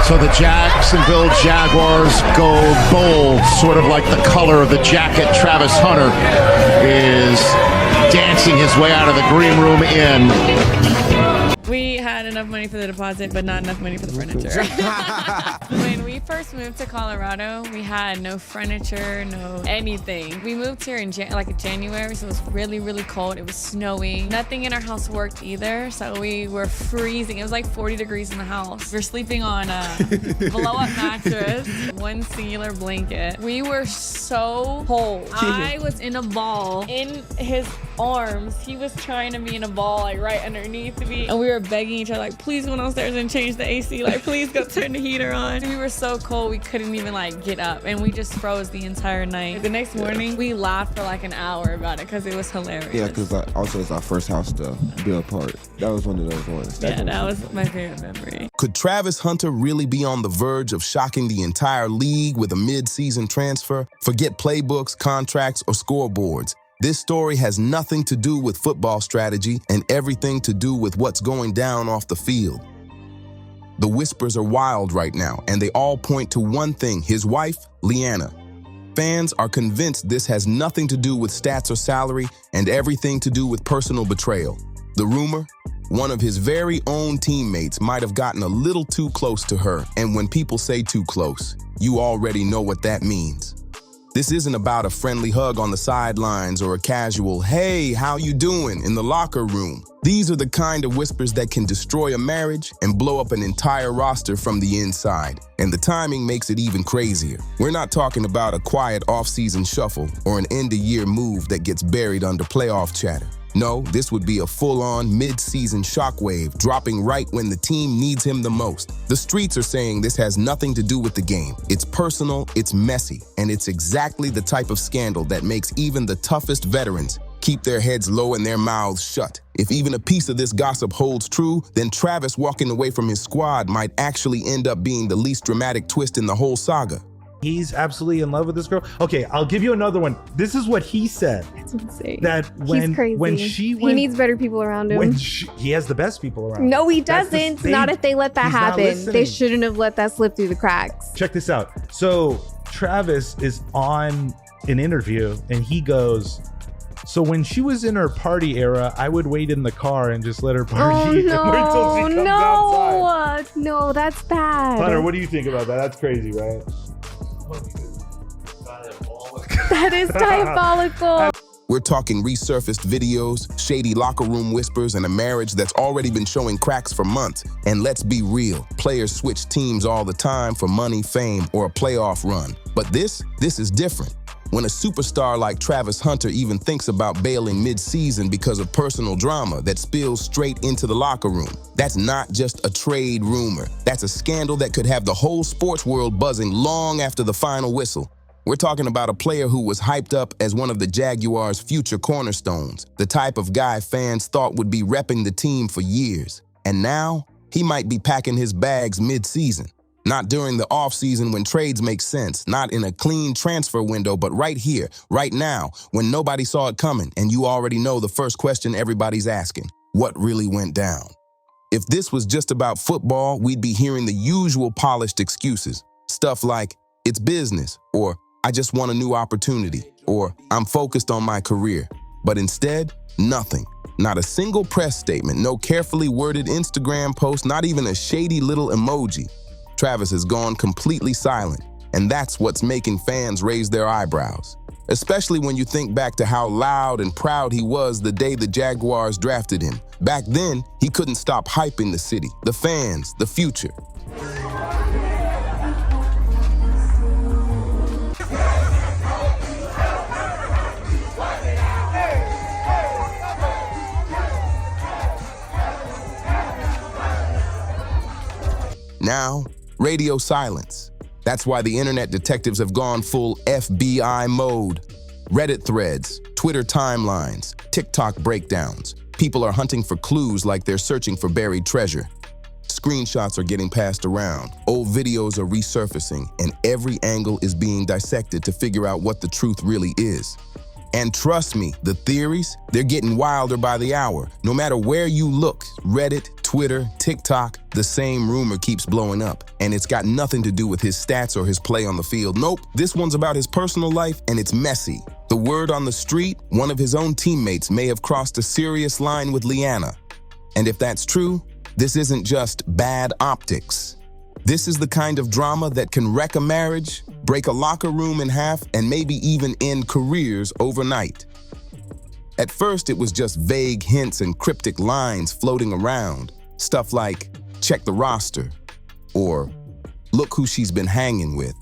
So the Jacksonville Jaguars go bold, sort of like the color of the jacket Travis Hunter is dancing his way out of the green room in. We had enough money for the deposit, but not enough money for the furniture. When we first moved to Colorado, we had no furniture, no anything. We moved here in January, so it was really, really cold. It was snowing. Nothing in our house worked either, so we were freezing. It was like 40 degrees in the house. We were sleeping on a blow-up mattress, one singular blanket. We were so cold. I was in a ball in his arms. He was trying to be in a ball, like right underneath me, and we were begging each other, like, please go downstairs and change the AC, like, please go turn the heater on. We were so cold we couldn't even like get up, and we just froze the entire night. The next morning we laughed for like an hour about it because it was hilarious. Yeah, because also it's our first house to be a part. That was one of those ones. That was my favorite memory. Could Travis Hunter really be on the verge of shocking the entire league with a mid-season transfer? Forget playbooks, contracts, or scoreboards. This story has nothing to do with football strategy and everything to do with what's going down off the field. The whispers are wild right now, and they all point to one thing: his wife, Leanna. Fans are convinced this has nothing to do with stats or salary and everything to do with personal betrayal. The rumor? One of his very own teammates might have gotten a little too close to her, and when people say too close, you already know what that means. This isn't about a friendly hug on the sidelines or a casual, "Hey, how you doing?" in the locker room. These are the kind of whispers that can destroy a marriage and blow up an entire roster from the inside. And the timing makes it even crazier. We're not talking about a quiet off-season shuffle or an end-of-year move that gets buried under playoff chatter. No, this would be a full-on mid-season shockwave dropping right when the team needs him the most. The streets are saying this has nothing to do with the game. It's personal, it's messy, and it's exactly the type of scandal that makes even the toughest veterans keep their heads low and their mouths shut. If even a piece of this gossip holds true, then Travis walking away from his squad might actually end up being the least dramatic twist in the whole saga. He's absolutely in love with this girl. Okay, I'll give you another one. This is what he said. That's insane. That He's crazy. He needs better people around him. He has the best people around him. No, he doesn't. Not if they let that happen. They shouldn't have let that slip through the cracks. Check this out. So Travis is on an interview and he goes, so when she was in her party era, I would wait in the car and just let her party until she comes outside. No, that's bad. Hunter, what do you think about that? That's crazy, right? That is diabolical. We're talking resurfaced videos, shady locker room whispers, and a marriage that's already been showing cracks for months. And let's be real, players switch teams all the time for money, fame, or a playoff run. But this is different. When a superstar like Travis Hunter even thinks about bailing mid-season because of personal drama that spills straight into the locker room, that's not just a trade rumor. That's a scandal that could have the whole sports world buzzing long after the final whistle. We're talking about a player who was hyped up as one of the Jaguars' future cornerstones, the type of guy fans thought would be repping the team for years. And now, he might be packing his bags mid-season. Not during the offseason when trades make sense, not in a clean transfer window, but right here, right now, when nobody saw it coming, and you already know the first question everybody's asking: what really went down? If this was just about football, we'd be hearing the usual polished excuses. Stuff like, it's business, or I just want a new opportunity, or I'm focused on my career. But instead, nothing. Not a single press statement, no carefully worded Instagram post, not even a shady little emoji. Travis has gone completely silent, and that's what's making fans raise their eyebrows. Especially when you think back to how loud and proud he was the day the Jaguars drafted him. Back then, he couldn't stop hyping the city, the fans, the future. Now, radio silence. That's why the internet detectives have gone full FBI mode. Reddit threads, Twitter timelines, TikTok breakdowns. People are hunting for clues like they're searching for buried treasure. Screenshots are getting passed around. Old videos are resurfacing, and every angle is being dissected to figure out what the truth really is. And trust me, the theories, they're getting wilder by the hour. No matter where you look, Reddit, Twitter, TikTok, the same rumor keeps blowing up. And it's got nothing to do with his stats or his play on the field. Nope, this one's about his personal life, and it's messy. The word on the street, one of his own teammates may have crossed a serious line with Leanna. And if that's true, this isn't just bad optics. This is the kind of drama that can wreck a marriage, break a locker room in half, and maybe even end careers overnight. At first, it was just vague hints and cryptic lines floating around. Stuff like, check the roster, or look who she's been hanging with.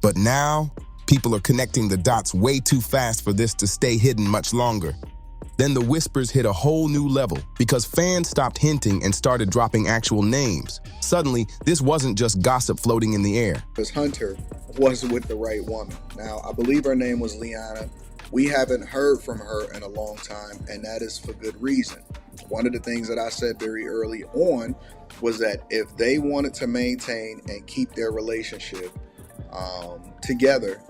But now, people are connecting the dots way too fast for this to stay hidden much longer. Then the whispers hit a whole new level because fans stopped hinting and started dropping actual names. Suddenly, this wasn't just gossip floating in the air. Because Hunter was with the right woman. Now, I believe her name was Leanna. We haven't heard from her in a long time, and that is for good reason. One of the things that I said very early on was that if they wanted to maintain and keep their relationship together,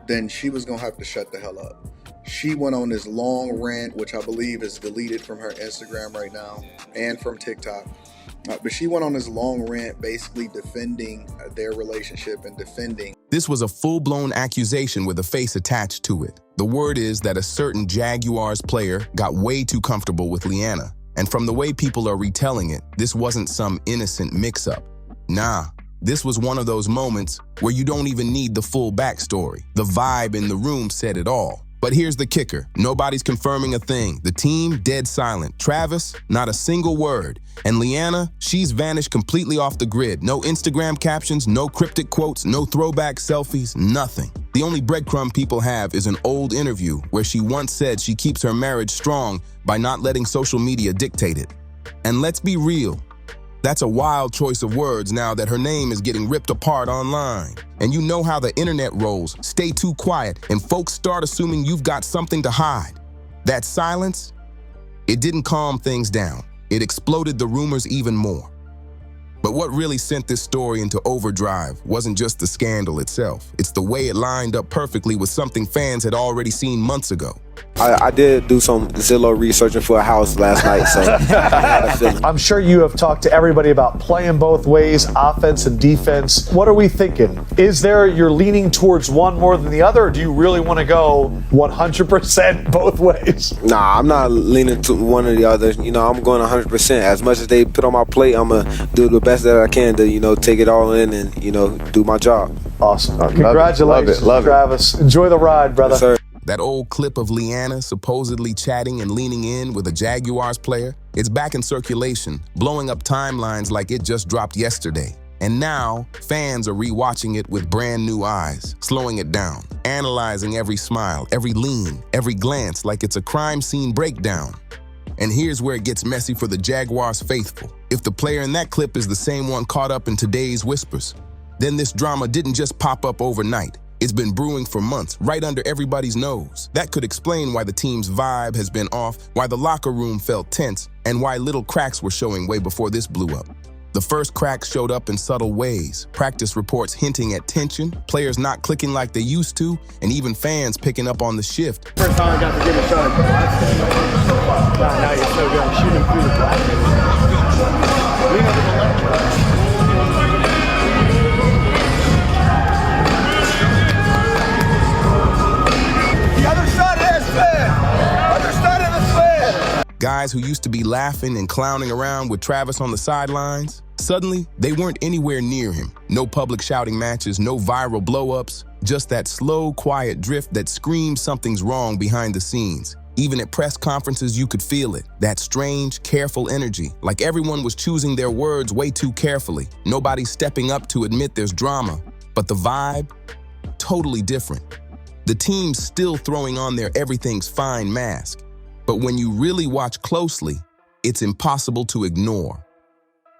then she was going to have to shut the hell up. She went on this long rant, which I believe is deleted from her Instagram right now and from TikTok. But she went on this long rant basically defending their relationship and defending. This was a full-blown accusation with a face attached to it. The word is that a certain Jaguars player got way too comfortable with Leanna. And from the way people are retelling it, this wasn't some innocent mix-up. Nah, this was one of those moments where you don't even need the full backstory. The vibe in the room said it all. But here's the kicker. Nobody's confirming a thing. The team, dead silent. Travis, not a single word. And Leanna, she's vanished completely off the grid. No Instagram captions, no cryptic quotes, no throwback selfies, nothing. The only breadcrumb people have is an old interview where she once said she keeps her marriage strong by not letting social media dictate it. And let's be real. That's a wild choice of words now that her name is getting ripped apart online. And you know how the internet rolls. Stay too quiet and folks start assuming you've got something to hide. That silence, it didn't calm things down. It exploded the rumors even more. But what really sent this story into overdrive wasn't just the scandal itself. It's the way it lined up perfectly with something fans had already seen months ago. I did do some Zillow researching for a house last night, so I had a feeling. I'm sure you have talked to everybody about playing both ways, offense and defense. What are we thinking? Is there, you're leaning towards one more than the other, or do you really want to go 100% both ways? Nah, I'm not leaning to one or the other. You know, I'm going 100%. As much as they put on my plate, I'm going to do the best that I can to, you know, take it all in and, you know, do my job. Awesome. Congratulations, Travis. Enjoy the ride, brother. Yes, sir. That old clip of Leanna supposedly chatting and leaning in with a Jaguars player, it's back in circulation, blowing up timelines like it just dropped yesterday. And now, fans are rewatching it with brand new eyes, slowing it down, analyzing every smile, every lean, every glance like it's a crime scene breakdown. And here's where it gets messy for the Jaguars faithful. If the player in that clip is the same one caught up in today's whispers, then this drama didn't just pop up overnight. It's been brewing for months, right under everybody's nose. That could explain why the team's vibe has been off, why the locker room felt tense, and why little cracks were showing way before this blew up. The first cracks showed up in subtle ways. Practice reports hinting at tension, players not clicking like they used to, and even fans picking up on the shift. First time I got to get a shot at the last game. Now you're so good. Shooting through the black. We have an electric. Guys who used to be laughing and clowning around with Travis on the sidelines, suddenly they weren't anywhere near him. No public shouting matches, no viral blow-ups, just that slow, quiet drift that screams something's wrong behind the scenes. Even at press conferences, you could feel it. That strange, careful energy, like everyone was choosing their words way too carefully. Nobody's stepping up to admit there's drama, but the vibe, totally different. The team's still throwing on their everything's fine mask. But when you really watch closely, it's impossible to ignore.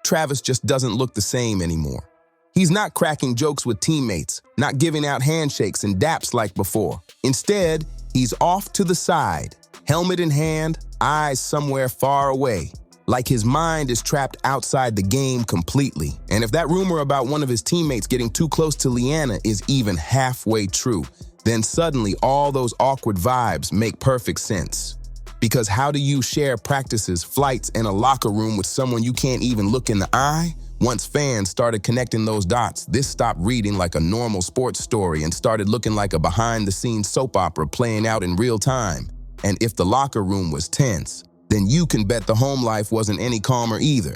Travis just doesn't look the same anymore. He's not cracking jokes with teammates, not giving out handshakes and daps like before. Instead, he's off to the side, helmet in hand, eyes somewhere far away, like his mind is trapped outside the game completely. And if that rumor about one of his teammates getting too close to Leanna is even halfway true, then suddenly all those awkward vibes make perfect sense. Because how do you share practices, flights, and a locker room with someone you can't even look in the eye? Once fans started connecting those dots, this stopped reading like a normal sports story and started looking like a behind-the-scenes soap opera playing out in real time. And if the locker room was tense, then you can bet the home life wasn't any calmer either.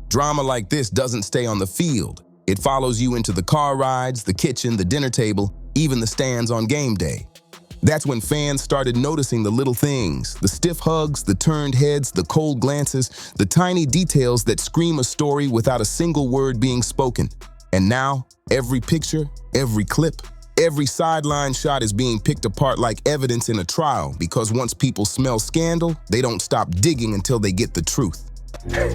Drama like this doesn't stay on the field. It follows you into the car rides, the kitchen, the dinner table, even the stands on game day. That's when fans started noticing the little things, the stiff hugs, the turned heads, the cold glances, the tiny details that scream a story without a single word being spoken. And now, every picture, every clip, every sideline shot is being picked apart like evidence in a trial, because once people smell scandal, they don't stop digging until they get the truth. Hey,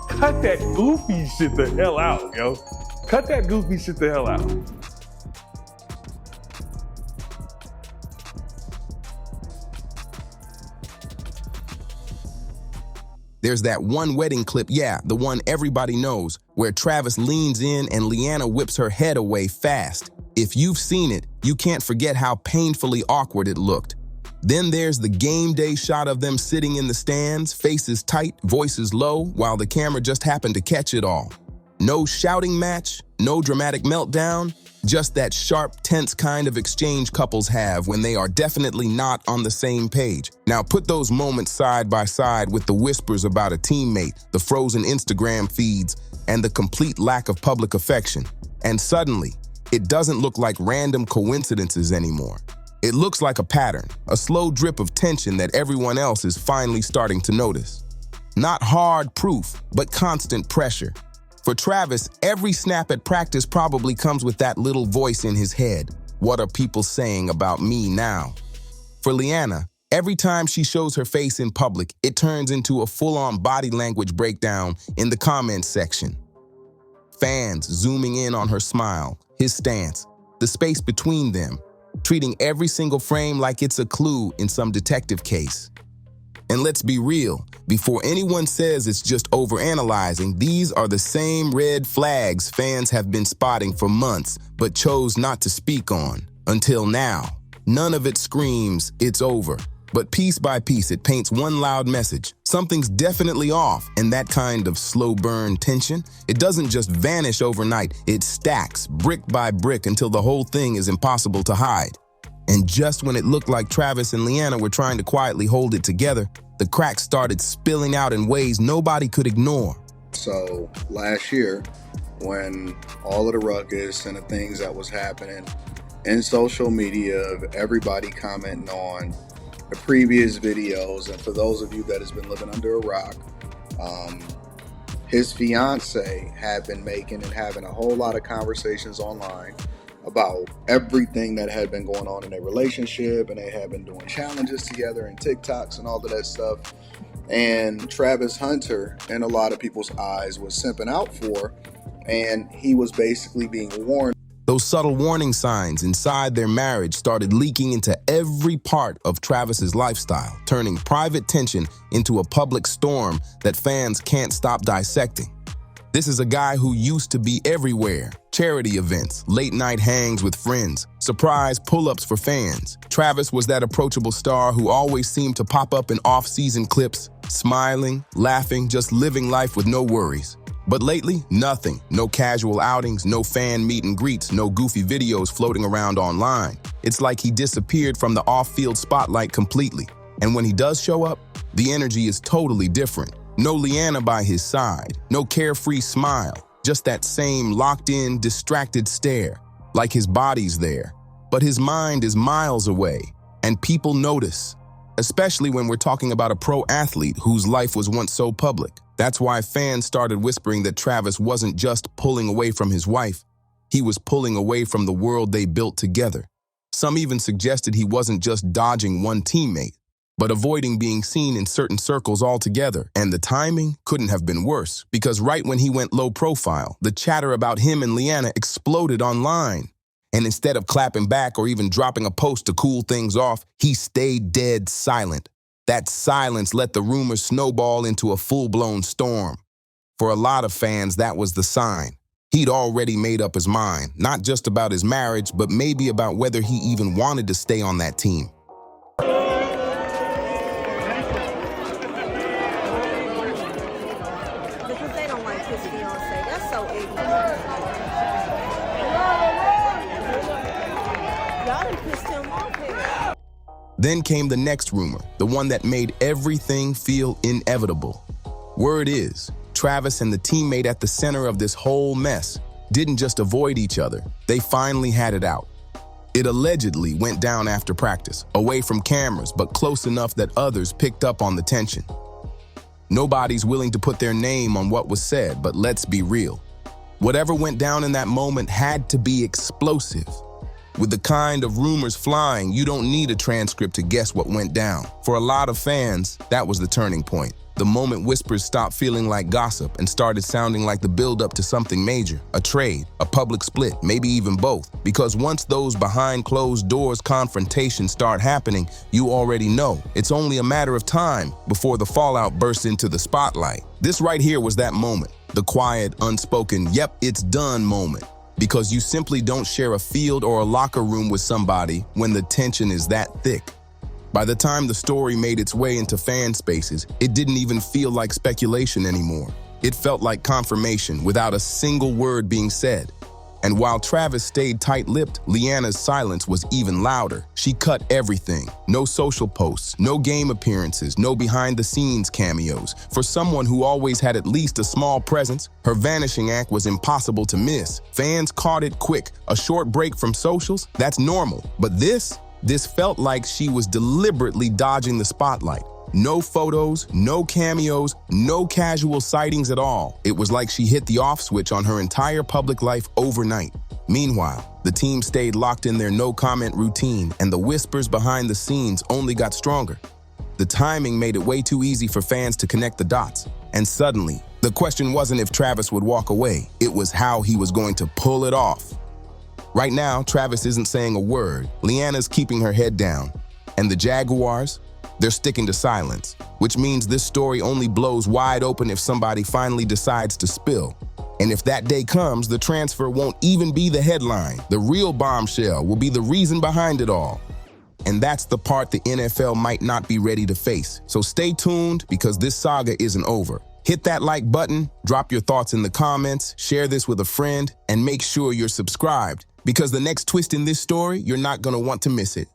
cut that goofy shit the hell out, yo. Cut that goofy shit the hell out. There's that one wedding clip, yeah, the one everybody knows, where Travis leans in and Leanna whips her head away fast. If you've seen it, you can't forget how painfully awkward it looked. Then there's the game day shot of them sitting in the stands, faces tight, voices low, while the camera just happened to catch it all. No shouting match, no dramatic meltdown, just that sharp, tense kind of exchange couples have when they are definitely not on the same page. Now put those moments side by side with the whispers about a teammate, the frozen Instagram feeds, and the complete lack of public affection. And suddenly, it doesn't look like random coincidences anymore. It looks like a pattern, a slow drip of tension that everyone else is finally starting to notice. Not hard proof, but constant pressure. For Travis, every snap at practice probably comes with that little voice in his head. What are people saying about me now? For Leanna, every time she shows her face in public, it turns into a full-on body language breakdown in the comments section. Fans zooming in on her smile, his stance, the space between them, treating every single frame like it's a clue in some detective case. And let's be real, before anyone says it's just overanalyzing, these are the same red flags fans have been spotting for months, but chose not to speak on. Until now, none of it screams, it's over. But piece by piece, it paints one loud message. Something's definitely off, and that kind of slow burn tension, it doesn't just vanish overnight, it stacks brick by brick until the whole thing is impossible to hide. And just when it looked like Travis and Leanna were trying to quietly hold it together, the cracks started spilling out in ways nobody could ignore. So last year, when all of the ruckus and the things that was happening in social media of everybody commenting on the previous videos, and for those of you that has been living under a rock, his fiance had been making and having a whole lot of conversations online about everything that had been going on in their relationship, and they had been doing challenges together and TikToks and all of that stuff. And Travis Hunter, in a lot of people's eyes, was simping out for, and he was basically being warned. Those subtle warning signs inside their marriage started leaking into every part of Travis's lifestyle, turning private tension into a public storm that fans can't stop dissecting. This is a guy who used to be everywhere. Charity events, late night hangs with friends, surprise pull-ups for fans. Travis was that approachable star who always seemed to pop up in off-season clips, smiling, laughing, just living life with no worries. But lately, nothing. No casual outings, no fan meet and greets, no goofy videos floating around online. It's like he disappeared from the off-field spotlight completely. And when he does show up, the energy is totally different. No Leanna by his side, no carefree smile, just that same locked-in, distracted stare, like his body's there, but his mind is miles away, and people notice, especially when we're talking about a pro athlete whose life was once so public. That's why fans started whispering that Travis wasn't just pulling away from his wife, he was pulling away from the world they built together. Some even suggested he wasn't just dodging one teammate, but avoiding being seen in certain circles altogether. And the timing couldn't have been worse, because right when he went low profile, the chatter about him and Leanna exploded online. And instead of clapping back or even dropping a post to cool things off, he stayed dead silent. That silence let the rumors snowball into a full-blown storm. For a lot of fans, that was the sign. He'd already made up his mind, not just about his marriage, but maybe about whether he even wanted to stay on that team. Then came the next rumor, the one that made everything feel inevitable. Word is, Travis and the teammate at the center of this whole mess didn't just avoid each other, they finally had it out. It allegedly went down after practice, away from cameras, but close enough that others picked up on the tension. Nobody's willing to put their name on what was said, but let's be real. Whatever went down in that moment had to be explosive. With the kind of rumors flying, you don't need a transcript to guess what went down. For a lot of fans, that was the turning point. The moment whispers stopped feeling like gossip and started sounding like the build-up to something major, a trade, a public split, maybe even both. Because once those behind closed doors confrontations start happening, you already know it's only a matter of time before the fallout bursts into the spotlight. This right here was that moment, the quiet, unspoken, yep, it's done moment. Because you simply don't share a field or a locker room with somebody when the tension is that thick. By the time the story made its way into fan spaces, it didn't even feel like speculation anymore. It felt like confirmation without a single word being said. And while Travis stayed tight-lipped, Leanna's silence was even louder. She cut everything. No social posts, no game appearances, no behind-the-scenes cameos. For someone who always had at least a small presence, her vanishing act was impossible to miss. Fans caught it quick. A short break from socials? That's normal. But this felt like she was deliberately dodging the spotlight. No photos, no cameos, no casual sightings at all. It was like she hit the off switch on her entire public life overnight. Meanwhile, the team stayed locked in their no-comment routine, and the whispers behind the scenes only got stronger. The timing made it way too easy for fans to connect the dots. And suddenly, the question wasn't if Travis would walk away, it was how he was going to pull it off. Right now, Travis isn't saying a word. Leanna's keeping her head down. And the Jaguars? They're sticking to silence, which means this story only blows wide open if somebody finally decides to spill. And if that day comes, the transfer won't even be the headline. The real bombshell will be the reason behind it all. And that's the part the NFL might not be ready to face. So stay tuned, because this saga isn't over. Hit that like button, drop your thoughts in the comments, share this with a friend, and make sure you're subscribed, because the next twist in this story, you're not going to want to miss it.